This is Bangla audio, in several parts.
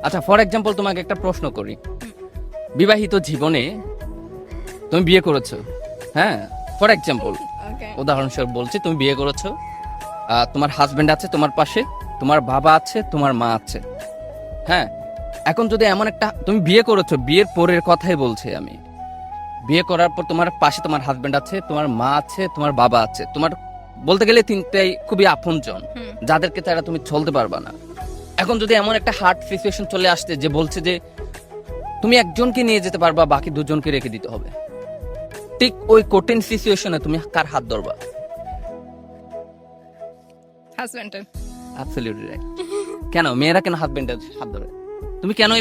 আচ্ছা, ফর এক্সাম্পল তোমাকে একটা প্রশ্ন করি। বিবাহিত জীবনে তুমি বিয়ে করেছো, হ্যাঁ, ফর এক্সাম্পল উদাহরণস্বরূপ বলছি, তুমি বিয়ে করেছো, তোমার হাজবেন্ড আছে তোমার পাশে, তোমার বাবা আছে, তোমার মা আছে, হ্যাঁ। এখন যদি এমন একটা, তুমি বিয়ে করেছো, বিয়ের পরের কথাই বলছি আমি, বিয়ে করার পর তোমার পাশে তোমার হাজবেন্ড আছে, তোমার মা আছে, তোমার বাবা আছে, তোমার বলতে গেলে তিনটাই খুবই আপনজন, যাদেরকে তারা তুমি চলতে পারবা না। এখন যদি এমন একটা হার্ড সিচুয়েশন চলে আসছে যে বলছে যে তুমি একজনকে নিয়ে যেতে পারবা, বাকি দুজনকে রেখে দিতে হবে, ঠিক ওই কঠিন সিচুয়েশনে তুমি কার হাত ধরবা? হাজবেন্ডের। Absolutely right. কেন মেয়েরা কেন হাজবেন্ডের হাত ধরে? তুমি কেন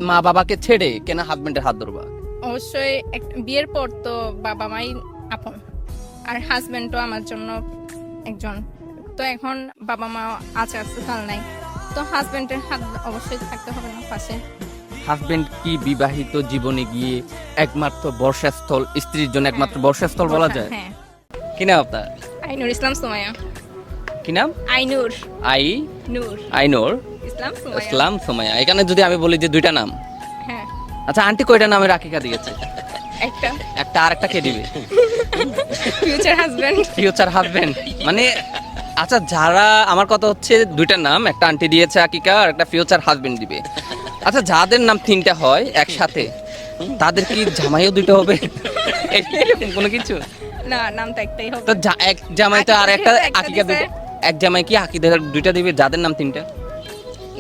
মা বাবাকে ছেড়ে কেন হাজবেন্ডের হাত ধরবা? অবশ্যই বিয়ের পর তো বাবা মাই আপন, আর হাজবেন্ডও আমার জন্য একজন। তো এখন বাবা মা আছে কাল নাই, তো হাজবেন্ডের হাত অবশ্যই থাকতে হবে না পাশে। হাজবেন্ড কি বিবাহিত জীবনে গিয়ে একমাত্র বর্ষাস্থল, স্ত্রীর জন্য একমাত্র বর্ষাস্থল বলা যায়? হ্যাঁ। কি নাম আপনার? আইনুর ইসলাম সুমাইয়া। কি নাম? আইনুর। আইনুর ইসলাম ইসলাম সুমাইয়া। এখানে যদি আমি বলি যে দুইটা নাম, হ্যাঁ। আচ্ছা, আন্টি কয়টা নামের আকিকা দিয়েছে? একটা। আর একটা কে দিবে? ফিউচার হাজবেন্ড মানে, আচ্ছা, যারা, আমার কথা হচ্ছে দুইটা নাম, একটা আন্টি দিয়েছে আকিকা আর একটা ফিউচার হাজবেন্ড দিবে। আচ্ছা, যাদের নাম তিনটা হয় একসাথে, তাদের কি জামাইও দুটো হবে? এরকম কোনো কিছু না, নাম তো একটাই হবে। তো এক জামাই তো আর একটা আকিকা দিবে, এক জামাই কি আকিকা দুইটা দিবে যাদের নাম তিনটা?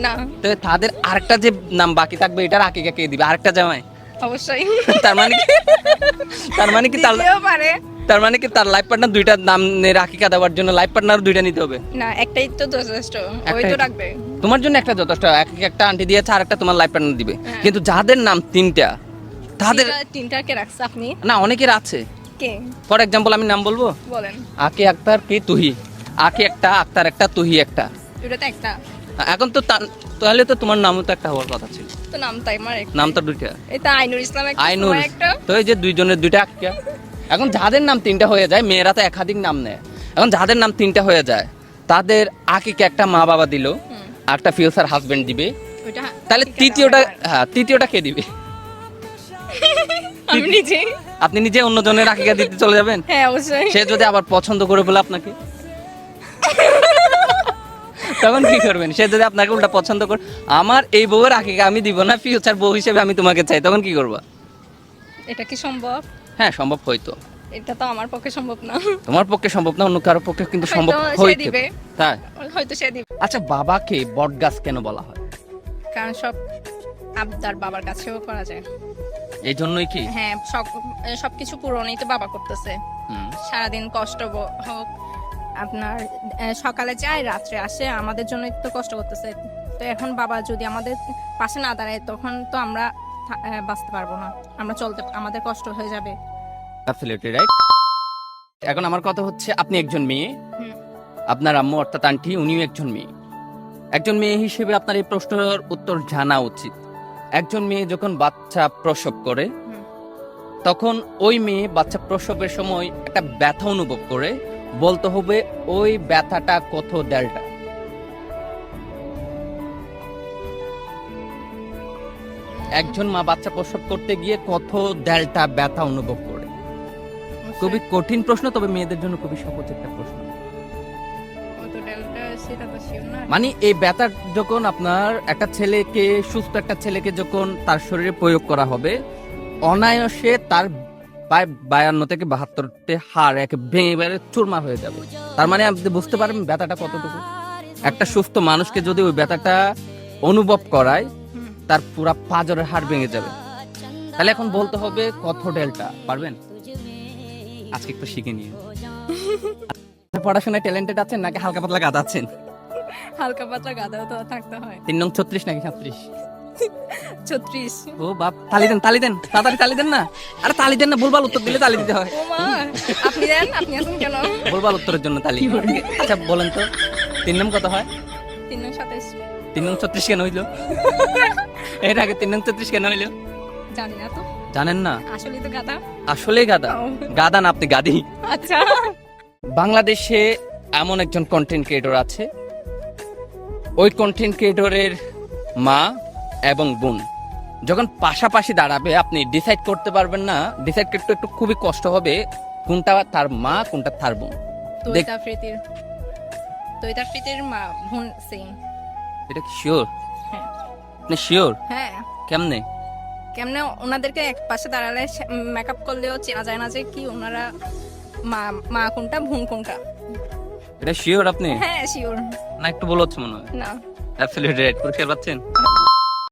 না, তো তাদের আরেকটা যে নাম বাকি থাকবে, এটার আকিকা কে দিবে? আরেকটা জামাই? অবশ্যই। তার মানে কি তার মানে কি তার লাইফ পার্টনার দুইটা নামের আকিকা দেওয়ার জন্য লাইফ পার্টনার দুইটা নিতে হবে? না, একটাই তো যথেষ্ট, ওই তো রাখবে। তোমার জন্য একটা যথেষ্ট, একটা আন্টি দিয়েছে আর একটা তোমার লাইফ পার্টনার দিবে। কিন্তু যাদের নাম তিনটা, তাদের তিনটা কে রাখছে আপনি? না, অনেকের আছে। কে? ফর এক্সাম্পল আমি নাম বলবো, বলেন। আকি আক্তার, কি তুহি। আকি একটা, আক্তার একটা, তুহি একটা। দুটোতে একটা। এখন তো তাহলে তো তোমার নামও তো একটা হওয়ার কথা ছিল। তো নাম তাই আমার একটা। নাম তো দুইটা। এটা আইনুর ইসলাম একটা, আইনুর একটা। তো এই যে দুইজনের দুইটা আকিকা। এখন যাদের নাম তিনটা হয়ে যায়, মেয়েরা তো একাধিক নাম নেয়, এখন যাদের নাম তিনটা হয়ে যায়, তাদের আকিকে একটা মা বাবা দিল, একটা ফিউচার হাজবেন্ড দিবে, তাহলে তৃতীয়টা কে দিবে? আমি নিজে। আপনি নিজে অন্যজনের আকিকা দিতে চলে যাবেন? হ্যাঁ, অবশ্যই। সে যদি আবার পছন্দ করে বলে আপনাকে, তখন কি করবেন? সে যদি আপনাকে উল্টা পছন্দ করে, আমার এই বউয়ের আকিকা আমি দিব না, ফিউচার বউ হিসেবে আমি তোমাকে চাই, তখন কি করবা? এটা কি সম্ভব? হ্যাঁ, সম্ভব হয়তো। এটা তো আমার পক্ষে সম্ভব না। তোমার পক্ষে সম্ভব না, অন্য কারোর পক্ষে কিন্তু সম্ভব হইতে পারে। তাই হয়তো সে দিবে। আচ্ছা, বাবাকে বটগাছ কেন বলা হয়? কারণ সব আবদার বাবার কাছেও করা যায়। এই জন্যই কি? হ্যাঁ, সবকিছু পূরণই তো বাবা করতেছে। সারাদিন কষ্ট হোক, আপনার সকালে যায় রাত্রে আসে, আমাদের জন্য তো কষ্ট করতেছে। তো এখন বাবা যদি আমাদের পাশে না দাঁড়ায়, তখন তো আমরা বাঁচতে পারবো না, আমাদের কষ্ট হয়ে যাবে। Absolutely right. এখন আমার কথা হচ্ছে, আপনি একজন মেয়ে, আপনার আম্মু অর্থাৎ আন্টি উনিও একজন মেয়ে। একজন মেয়ে হিসেবে আপনার এই প্রশ্নের উত্তর জানা উচিত। একজন মেয়ে যখন বাচ্চা প্রসব করে, তখন ওই মেয়ে বাচ্চা প্রসবের সময় একটা ব্যথা অনুভব করে, বলতে হবে ওই ব্যথাটা কত ডেল্টা। একজন মা বাচ্চা প্রসব করতে গিয়ে কত ডেল্টা ব্যথা অনুভব করে? খুবই কঠিন প্রশ্ন, তবে মেয়েদের জন্য খুবই সহজ একটা প্রশ্ন। মানে এই ব্যথা যখন আপনার একটা ছেলেকে, সুস্থ একটা ছেলেকে যখন তার শরীরে প্রয়োগ করা হবে, অনায়াসে তার 52 থেকে 72তে হাড় একে ভেঙে বেড়ে চুরমার হয়ে যাবে। তার মানে আপনি বুঝতে পারবেন ব্যথাটা কতটুকু। একটা সুস্থ মানুষকে যদি ওই ব্যথাটা অনুভব করায়, তার পুরা পাঁজরের হাড় ভেঙে যাবে। তাহলে এখন বলতে হবে কত ডেল্টা, পারবেন? আজকে একটু শিখে নিয়ে। পড়াশোনায় ট্যালেন্টেড আছেন নাকি হালকা পাতলা গাদা আছেন? হালকা পাতলা গাদা তো থাকতে হয়। 3 নং 36 নাকি 37? 36। ও বাপ, তালি দেন তাড়াতাড়ি তালি দেন না। আরে তালি দেন না, ভুলভাল উত্তর দিলে তালি দিতে হয়। ও মা, আপনি দেন, আপনি আসুন কেন? ভুলভাল উত্তরের জন্য তালি। আচ্ছা বলেন তো, 3 নং কত হয়? 3 নং 27। 3 নং 36 কেন হইলো? এর আগে 3 নং 36 কেন হইলো? জানি না তো। জানেন না? আসলেই তো গাদা। আসলেই গাদা? গাদা না, আপনি গাদি। আচ্ছা। বাংলাদেশে এমন একজন কন্টেন্ট ক্রিয়েটর আছে, ওই কন্টেন্ট ক্রিয়েটরের মা এবং বোন যখন পাশাপাশি দাঁড়াবে আপনি ডিসাইড করতে পারবেন না, ডিসাইড করতে একটু খুবই কষ্ট হবে কোনটা তার মা কোনটা তার বোন। তৈতাফ্রিতির মা বোন সেম। এটা কি শিওর? হ্যাঁ আপনি শিওর? হ্যাঁ। কেমনে? কেমনে ওনাদেরকে এক পাশে দাঁড়ালে মেকআপ করলেও চেনা যায় না যে কি ওনারা মা কোনটা বোন কোনটা। এটা শিওর আপনি? হ্যাঁ শিওর। না একটু বলছ মনে হয়। না অ্যাবসলিউটলি রাইট। পরিষ্কার পাচ্ছেন?